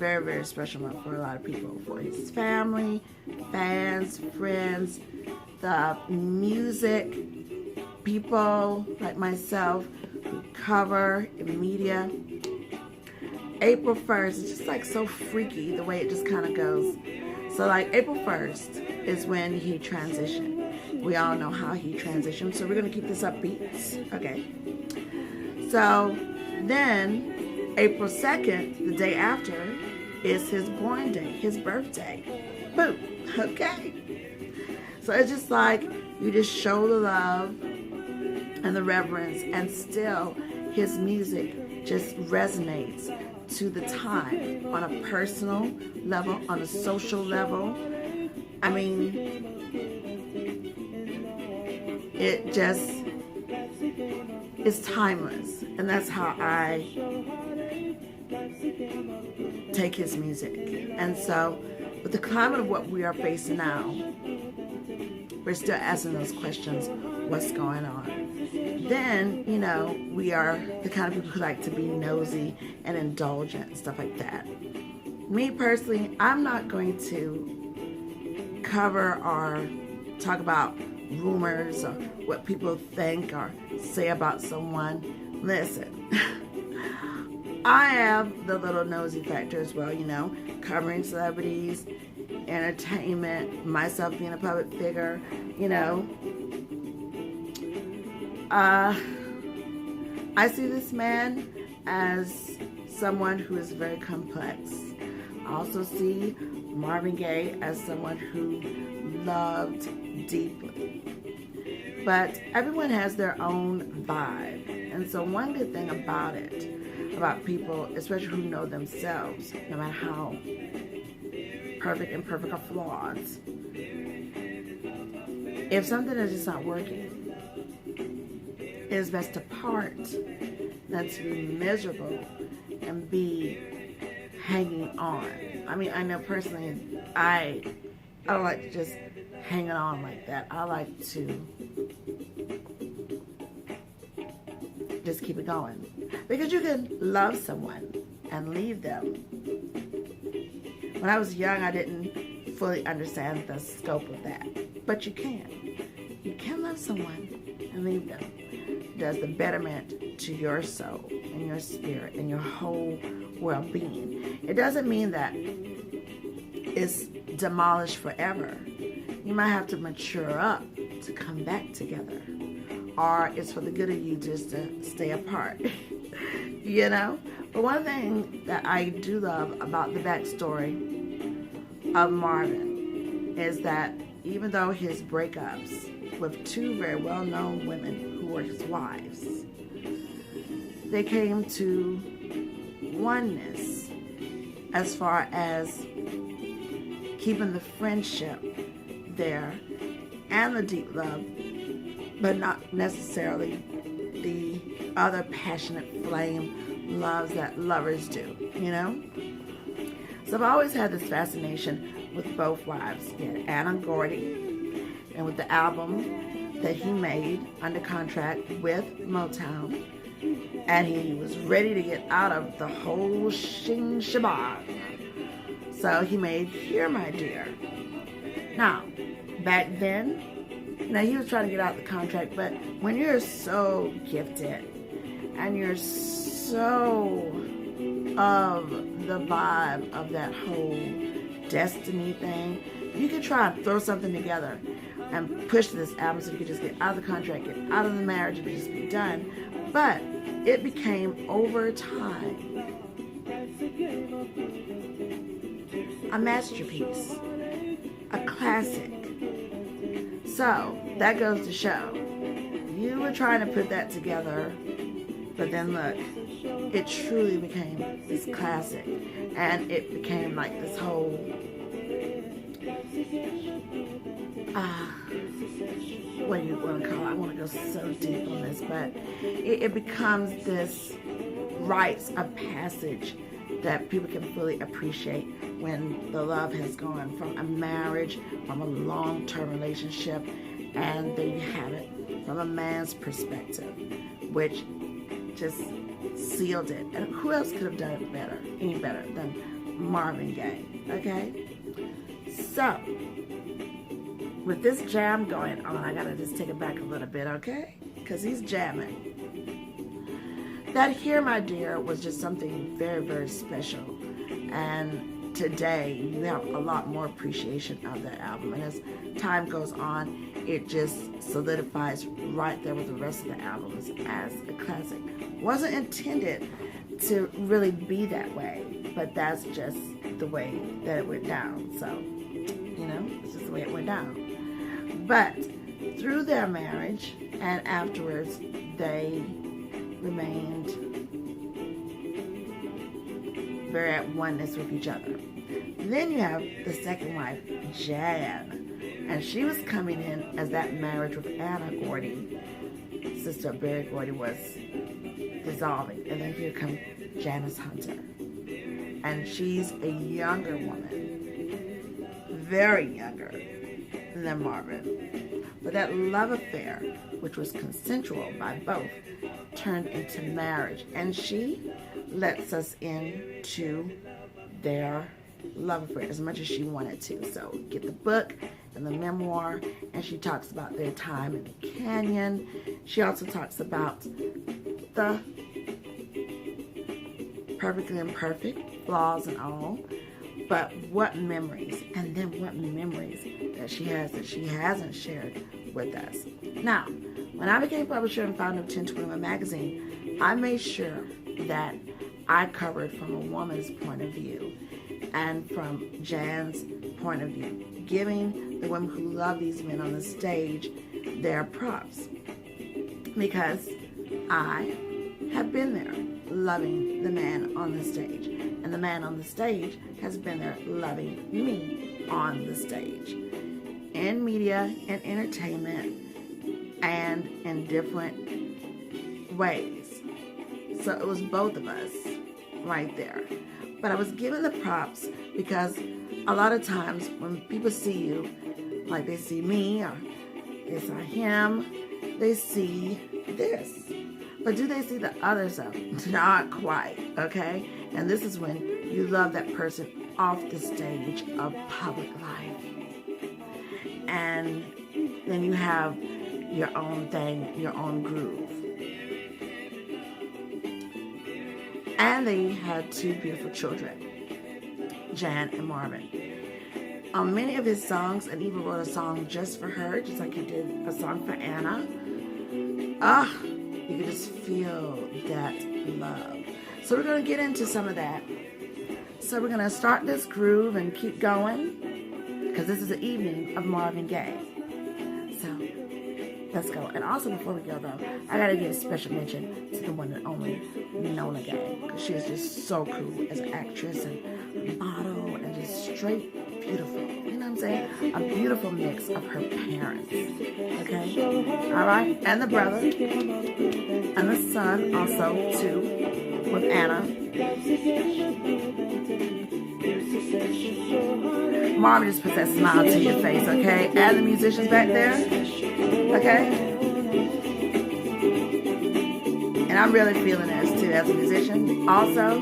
very, very special month for a lot of people, for his family, fans, friends, the music people like myself who cover in media. April 1st is just like so freaky the way it just kind of goes. So like April 1st is when he transitioned. We all know how he transitioned, so we're going to keep this upbeat. Okay. So then April 2nd, the day after, is his born day, his birthday. Boom. Okay. So it's just like you just show the love and the reverence, and still his music just resonates to the time on a personal level, on a social level. I mean, it just is timeless, and that's how I take his music. And so with the climate of what we are facing now, we're still asking those questions, what's going on? Then, you know, we are the kind of people who like to be nosy and indulgent and stuff like that. Me personally, I'm not going to cover or talk about rumors or what people think or say about someone. Listen, I have the little nosy factor as well, you know, covering celebrities, entertainment, myself being a public figure, you know. I see this man as someone who is very complex. I also see Marvin Gaye as someone who loved deeply. But everyone has their own vibe. And so one good thing about it, about people, especially who know themselves, no matter how perfect, imperfect, or flawed, if something is just not working, it is best to part than to be miserable and be hanging on. I mean, I know personally, I don't like to just hang on like that. I like to just keep it going. Because you can love someone and leave them. When I was young, I didn't fully understand the scope of that. But you can. You can love someone and leave them. It does the betterment to your soul and your spirit and your whole well-being. It doesn't mean that it's demolished forever. You might have to mature up to come back together. Or it's for the good of you just to stay apart. You know? But one thing that I do love about the backstory of Marvin is that even though his breakups with two very well-known women who were his wives, they came to oneness as far as keeping the friendship there and the deep love, but not necessarily the other passionate flame loves that lovers do, you know? So I've always had this fascination with both wives, Anna and Gordy, and with the album that he made under contract with Motown, and he was ready to get out of the whole shing shabab. So he made Here My Dear. Now, back then, he was trying to get out the contract, but when you're so gifted and you're so of the vibe of that whole destiny thing, you could try and throw something together and push this album so you could just get out of the contract, get out of the marriage, and just be done. But it became, over time, a masterpiece, a classic. So that goes to show you were trying to put that together, but then look, it truly became this classic, and it became like this whole what do you want to call it? I want to go so deep on this, but it becomes this rites of passage that people can fully appreciate when the love has gone from a marriage, from a long-term relationship, and there you have it, from a man's perspective, which just sealed it. And who else could have done it better, any better than Marvin Gaye, okay? So, with this jam going on, I gotta just take it back a little bit, okay? Because he's jamming. That Here, My Dear was just something very, very special. And today, you have a lot more appreciation of that album. And as time goes on, it just solidifies right there with the rest of the albums as a classic. Wasn't intended to really be that way, but that's just the way that it went down. So, you know, it's just the way it went down. But through their marriage and afterwards, they remained very at oneness with each other. Then you have the second wife, Jan, and she was coming in as that marriage with Anna Gordy, sister of Barry Gordy, was dissolving. And then here comes Janis Hunter, and she's a younger woman, very younger than Marvin. But that love affair, which was consensual by both, turned into marriage, and she lets us into their love affair as much as she wanted to. So get the book and the memoir, and she talks about their time in the canyon. She also talks about the perfectly imperfect, flaws and all, but what memories, and then what memories that she has that she hasn't shared with us. Now, when I became publisher and founder of 1021 Magazine, I made sure that I covered from a woman's point of view and from Jan's point of view, giving the women who love these men on the stage their props. Because I have been there loving the man on the stage, and the man on the stage has been there loving me on the stage, in media and entertainment, and in different ways. So it was both of us right there. But I was given the props because a lot of times when people see you, like they see me or they saw him, they see this. But do they see the other stuff? Not quite, okay? And this is when you love that person off the stage of public life. And then you have your own thing, your own groove. And they had two beautiful children, Jan and Marvin. On many of his songs, and even wrote a song just for her, just like he did a song for Anna. You could just feel that love. So we're going to get into some of that. So we're going to start this groove and keep going, because this is the evening of Marvin Gaye. So let's go. And also before we go though, I got to give a special mention to the one and only Nona Gaye, because she is just so cool as an actress and model and just straight beautiful. You know what I'm saying? A beautiful mix of her parents. Okay? Alright? And the brother. And the son also too, with Anna. Marvin just puts that smile to your face, okay? And the musicians back there. Okay? And I'm really feeling this too as a musician. Also,